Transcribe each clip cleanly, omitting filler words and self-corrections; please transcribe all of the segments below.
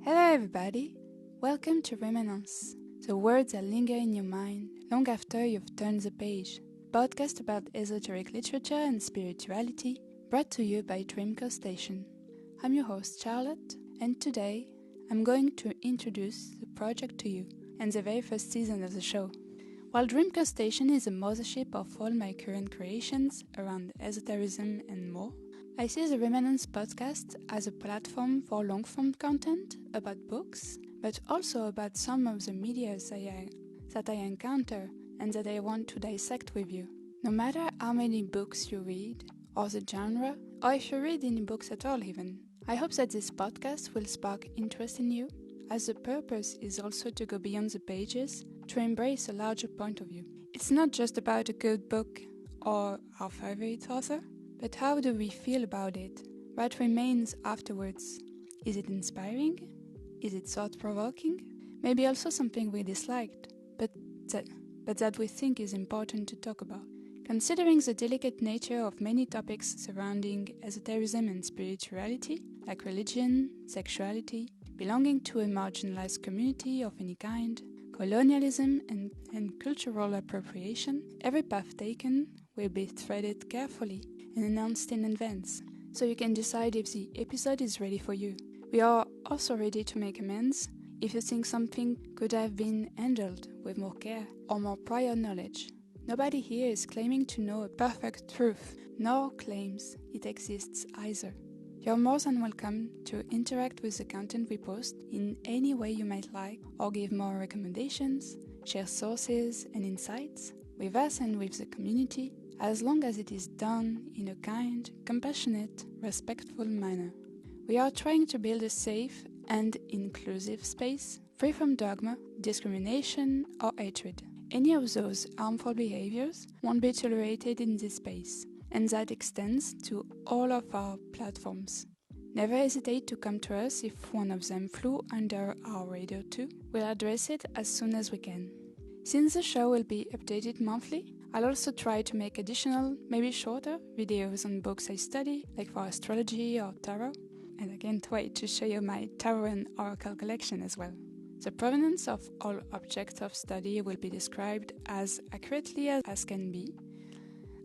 Hello everybody, welcome to REMANENCE, the words that linger in your mind long after you've turned the page. Podcast about esoteric literature and spirituality, brought to you by DREAMCORE Station. I'm your host Charlotte, and today I'm going to introduce the project to you and the very first season of the show. While DREAMCORE Station is a mothership of all my current creations around esotericism and more, I see the REMANENCE Podcast as a platform for long-form content about books, but also about some of the media that I encounter and that I want to dissect with you. No matter how many books you read, or the genre, or if you read any books at all even, I hope that this podcast will spark interest in you, as the purpose is also to go beyond the pages to embrace a larger point of view. It's not just about a good book or our favorite author, but how do we feel about it? What remains afterwards? Is it inspiring? Is it thought-provoking? Maybe also something we disliked, but that we think is important to talk about. Considering the delicate nature of many topics surrounding esotericism and spirituality, like religion, sexuality, belonging to a marginalized community of any kind, colonialism and cultural appropriation, every path taken will be threaded carefully and announced in advance, so you can decide if the episode is ready for you. We are also ready to make amends if you think something could have been handled with more care or more prior knowledge. Nobody here is claiming to know a perfect truth, nor claims it exists either. You're more than welcome to interact with the content we post in any way you might like, or give more recommendations, share sources and insights with us and with the community, as long as it is done in a kind, compassionate, respectful manner. We are trying to build a safe and inclusive space, free from dogma, discrimination, or hatred. Any of those harmful behaviors won't be tolerated in this space, and that extends to all of our platforms. Never hesitate to come to us if one of them flew under our radar too. We'll address it as soon as we can. Since the show will be updated monthly, I'll also try to make additional, maybe shorter, videos on books I study, like for astrology or tarot. And I can't wait to show you my tarot and oracle collection as well. The provenance of all objects of study will be described as accurately as can be.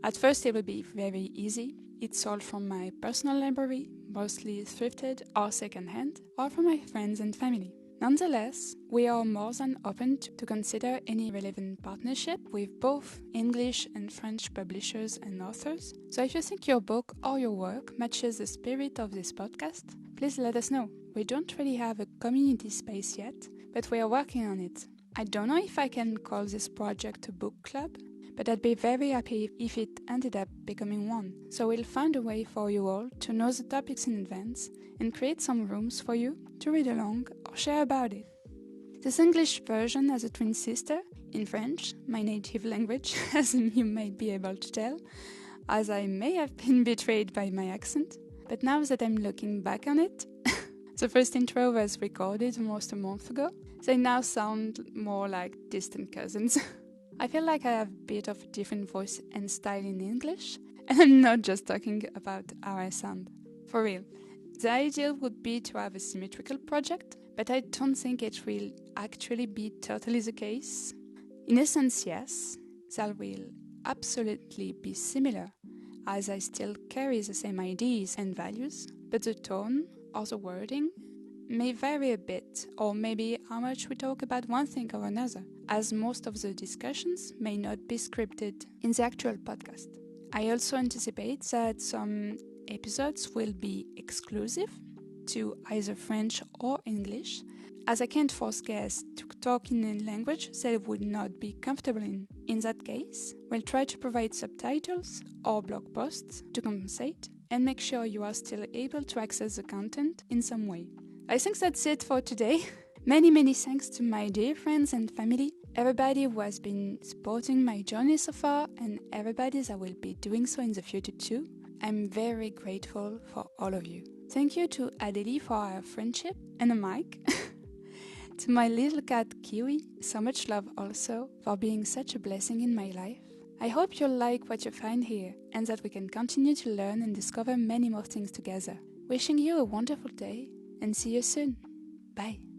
At first it will be very easy. It's all from my personal library, mostly thrifted or secondhand, or from my friends and family. Nonetheless, we are more than open to consider any relevant partnership with both English and French publishers and authors. So if you think your book or your work matches the spirit of this podcast, please let us know. We don't really have a community space yet, but we are working on it. I don't know if I can call this project a book club, but I'd be very happy if it ended up becoming one. So we'll find a way for you all to know the topics in advance and create some rooms for you to read along or share about it. This English version has a twin sister in French, my native language, as you might be able to tell, as I may have been betrayed by my accent. But now that I'm looking back on it, the first intro was recorded almost a month ago. They now sound more like distant cousins. I feel like I have a bit of a different voice and style in English, and I'm not just talking about how I sound. For real. The ideal would be to have a symmetrical project, but I don't think it will actually be totally the case. In essence, yes, that will absolutely be similar, as I still carry the same ideas and values, but the tone or the wording may vary a bit, or maybe how much we talk about one thing or another, as most of the discussions may not be scripted in the actual podcast. I also anticipate that some episodes will be exclusive to either French or English, as I can't force guests to talk in a language they would not be comfortable in. In that case, we'll try to provide subtitles or blog posts to compensate and make sure you are still able to access the content in some way. I think that's it for today. Many thanks to my dear friends and family, everybody who has been supporting my journey so far, and everybody that will be doing so in the future too. I'm very grateful for all of you. Thank you to Adeli for our friendship and a mic. To my little cat Kiwi, so much love also for being such a blessing in my life. I hope you'll like what you find here and that we can continue to learn and discover many more things together. Wishing you a wonderful day and see you soon. Bye!